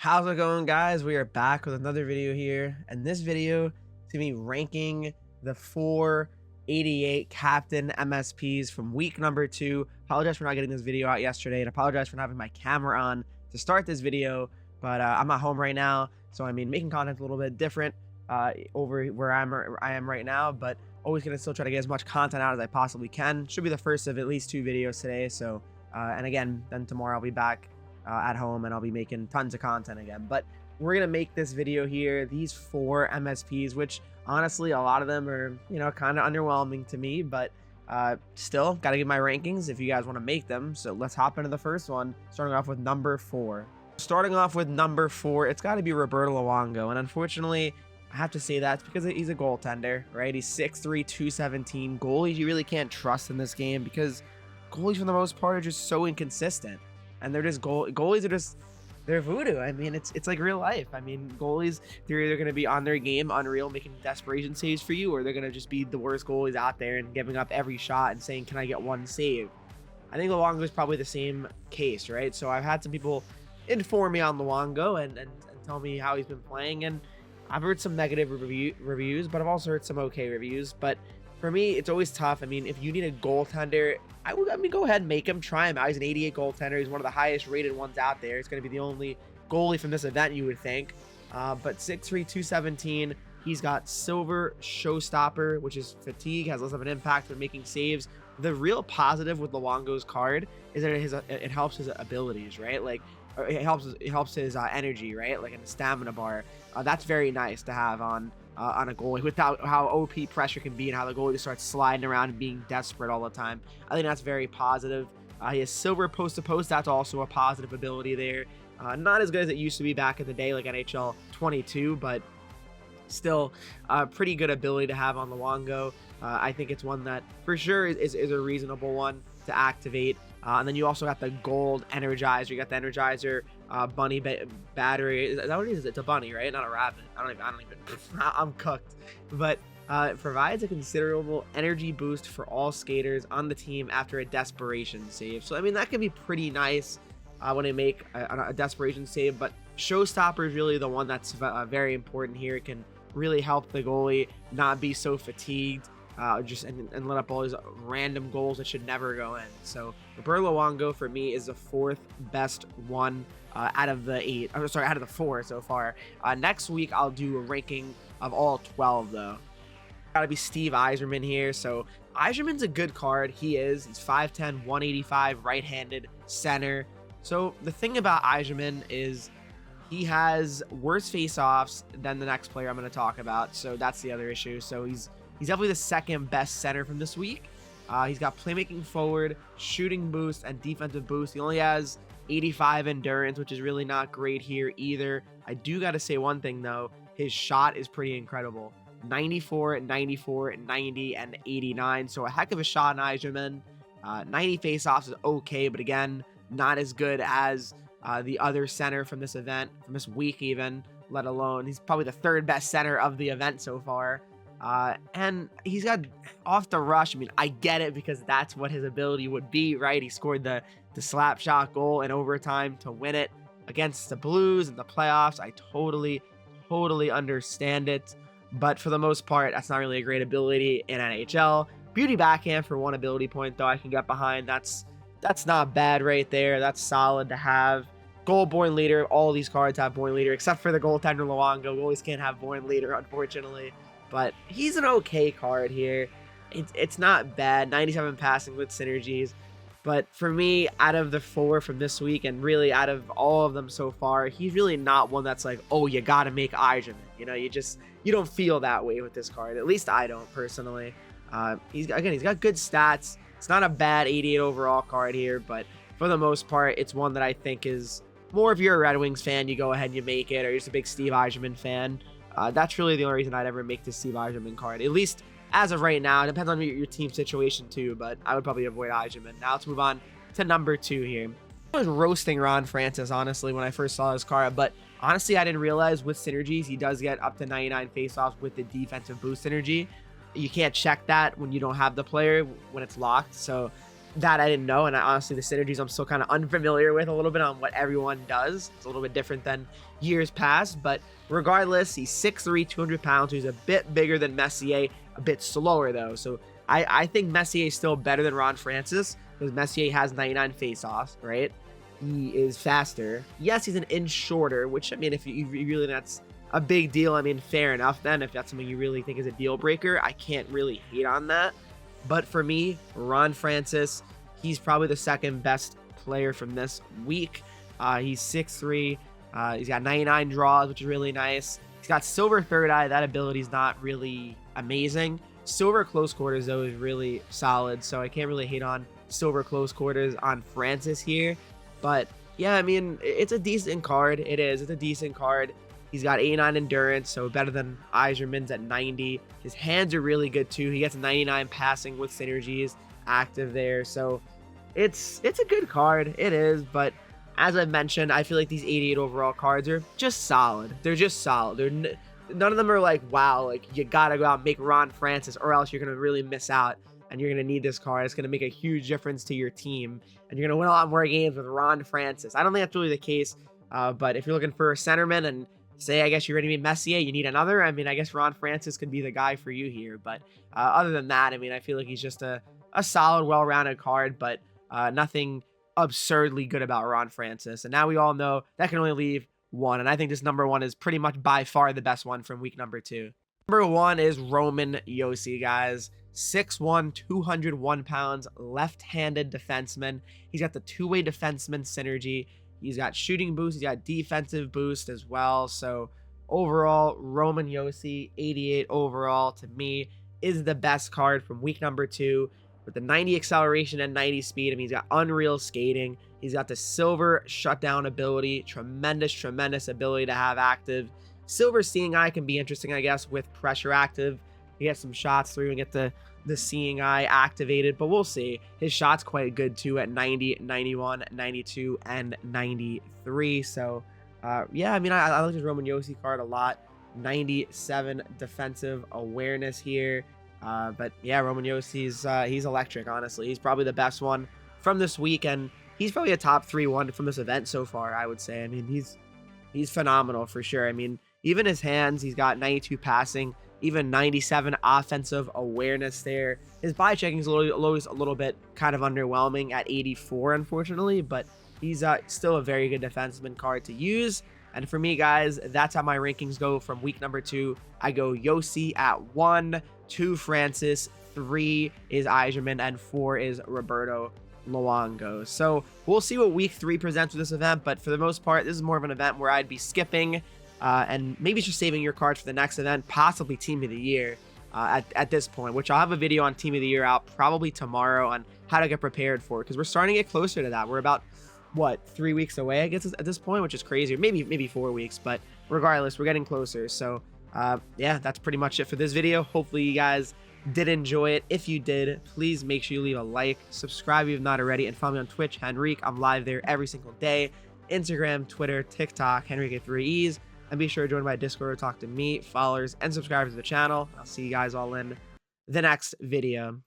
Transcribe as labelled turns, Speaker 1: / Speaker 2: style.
Speaker 1: How's it going, guys? We are back with another video here, and this video is gonna be ranking the 488 captain MSPs from week number 2. Apologize for not getting this video out yesterday, and apologize for not having my camera on to start this video, but I'm at home right now, so I mean making content a little bit different over where I am right now, but always gonna still try to get as much content out as I possibly can. Should be the first of at least 2 videos today, so and again, then tomorrow I'll be back at home and I'll be making tons of content again. But we're gonna make this video here, these 4 MSPs, which honestly a lot of them are, you know, kind of underwhelming to me, but still gotta give my rankings if you guys want to make them. So let's hop into the first one, starting off with number 4. Starting off with number 4, it's got to be Roberto Luongo, and unfortunately I have to say that's because he's a goaltender, right? He's 6'3", 217. Goalies you really can't trust in this game because goalies for the most part are just so inconsistent. And they're just goalies are just, they're voodoo. I mean, it's like real life. I mean, goalies, they're either going to be on their game, unreal, making desperation saves for you, or they're going to just be the worst goalies out there and giving up every shot and saying, can I get one save? I think Luongo is probably the same case, right? So I've had some people inform me on Luongo and tell me how he's been playing, and I've heard some negative reviews, but I've also heard some okay reviews. But for me, it's always tough. I mean, if you need a goaltender, I mean, go ahead and make him. Try him out. He's an 88 goaltender. He's one of the highest rated ones out there. He's going to be the only goalie from this event, you would think. But 6'3", 217. He's got silver showstopper, which is fatigue, has less of an impact when making saves. The real positive with Luongo's card is that it helps his abilities, right? Like, it helps his energy, right? Like in the stamina bar. That's very nice to have on a goalie, without how OP pressure can be and how the goalie just starts sliding around and being desperate all the time. I think that's very positive. He has silver post to post. That's also a positive ability there. Not as good as it used to be back in the day, like NHL 22, but still a pretty good ability to have on Luongo. I think it's one that for sure is a reasonable one to activate. And then you also got the gold energizer. You got the energizer bunny battery. Is that what it is? It's a bunny, right? Not a rabbit. I don't even I'm cooked. But it provides a considerable energy boost for all skaters on the team after a desperation save. So I mean, that can be pretty nice when they make a desperation save. But showstopper is really the one that's very important here. It can really help the goalie not be so fatigued. And let up all these random goals that should never go in. So Roberto Luongo for me is the 4th best one out of the 8. I'm sorry, out of the 4 so far. Next week I'll do a ranking of all 12 though. Gotta be Steve Eisman here. So Eisman's a good card. He's 5'10", 185, right-handed center. So the thing about Eisman is he has worse face-offs than the next player I'm going to talk about. So that's the other issue. So he's definitely the 2nd best center from this week. He's got playmaking forward, shooting boost, and defensive boost. He only has 85 endurance, which is really not great here either. I do got to say one thing, though. His shot is pretty incredible. 94, 94, 90, and 89. So a heck of a shot in Eisman. 90 faceoffs is okay, but again, not as good as the other center from this event, from this week even, let alone. He's probably the 3rd best center of the event so far. And he's got off the rush. I mean, I get it because that's what his ability would be, right? He scored the slap shot goal in overtime to win it against the Blues in the playoffs. I totally understand it. But for the most part, that's not really a great ability in NHL. Beauty backhand for 1 ability point, though, I can get behind. That's not bad right there. That's solid to have. Goal Born Leader. All these cards have Born Leader, except for the goaltender Luongo. Goalies can't have Born Leader, unfortunately. But he's an okay card here. It's not bad. 97 passing with synergies. But for me, out of the 4 from this week, and really out of all of them so far, he's really not one that's like, oh, you got to make Eisman. You know, you don't feel that way with this card. At least I don't, personally. He's got good stats. It's not a bad 88 overall card here, but for the most part, it's one that I think is more if you're a Red Wings fan, you go ahead and you make it, or you're just a big Steve Eisman fan. That's really the only reason I'd ever make this Steve Eisman card, at least as of right now. It depends on your team situation too, but I would probably avoid Eisman. Now let's move on to number 2 here. I was roasting Ron Francis, honestly, when I first saw his card, but honestly, I didn't realize with synergies, he does get up to 99 faceoffs with the defensive boost synergy. You can't check that when you don't have the player, when it's locked, so that I didn't know, and honestly, the synergies I'm still kind of unfamiliar with a little bit on what everyone does. It's a little bit different than years past, but regardless, he's 6'3", 200 pounds. He's a bit bigger than Messier, a bit slower though. So I think Messier is still better than Ron Francis because Messier has 99 face-offs, right? He is faster. Yes, he's an inch shorter, which, I mean, if you really, that's a big deal. I mean, fair enough then. If that's something you really think is a deal breaker, I can't really hate on that. But for me, Ron Francis, he's probably the second best player from this week. He's 6'3". He's got 99 draws, which is really nice. He's got silver third eye. That ability is not really amazing. Silver close quarters, though, is really solid. So I can't really hate on silver close quarters on Francis here. But yeah, I mean, it's a decent card. It is. It's a decent card. He's got 89 endurance, so better than Eisman's at 90. His hands are really good too. He gets 99 passing with synergies active there. So it's a good card. It is, but as I mentioned, I feel like these 88 overall cards are just solid. They're just solid. None of them are like, wow, like you gotta go out and make Ron Francis or else you're gonna really miss out and you're gonna need this card. It's gonna make a huge difference to your team and you're gonna win a lot more games with Ron Francis. I don't think that's really the case, but if you're looking for a centerman and say, I guess you're ready to be Messier, you need another. I mean, I guess Ron Francis could be the guy for you here. But other than that, I mean, I feel like he's just a solid, well-rounded card, but nothing absurdly good about Ron Francis. And now we all know that can only leave one. And I think this number one is pretty much by far the best one from week number 2. Number 1 is Roman Josi, guys. 6'1", 201 pounds, left-handed defenseman. He's got the two-way defenseman synergy. He's got shooting boost. He's got defensive boost as well. So overall, Roman Josi, 88 overall, to me, is the best card from week number 2 with the 90 acceleration and 90 speed. I mean, he's got unreal skating. He's got the silver shutdown ability. Tremendous ability to have active. Silver seeing eye can be interesting, I guess, with pressure active. You get some shots through and get the seeing eye activated, but we'll see. His shot's quite good too at 90, 91, 92, and 93. So yeah, I mean, I like this Roman Josi card a lot. 97 defensive awareness here. But yeah, Roman Josi's he's electric, honestly. He's probably the best one from this week, and he's probably a top 3 one from this event so far, I would say. I mean, he's phenomenal for sure. I mean, even his hands, he's got 92 passing, even 97 offensive awareness there. His body checking is always a little bit kind of underwhelming at 84, unfortunately, but he's still a very good defenseman card to use. And for me, guys, that's how my rankings go from week number 2. I go Josi at 1, 2 Francis, 3 is Eisman, and 4 is Roberto Luongo. So we'll see what week 3 presents with this event, but for the most part, this is more of an event where I'd be skipping and maybe just saving your cards for the next event, possibly Team of the Year at this point, which I'll have a video on Team of the Year out probably tomorrow on how to get prepared for it, because we're starting to get closer to that. We're about, what, 3 weeks away, I guess, at this point, which is crazy. Or maybe 4 weeks, but regardless, we're getting closer. So yeah, that's pretty much it for this video. Hopefully you guys did enjoy it. If you did, please make sure you leave a like, subscribe if you've not already, and follow me on Twitch, Henreek. I'm live there every single day. Instagram, Twitter, TikTok, Henreek at 3Es. And be sure to join my Discord to talk to me, followers, and subscribers to the channel. I'll see you guys all in the next video.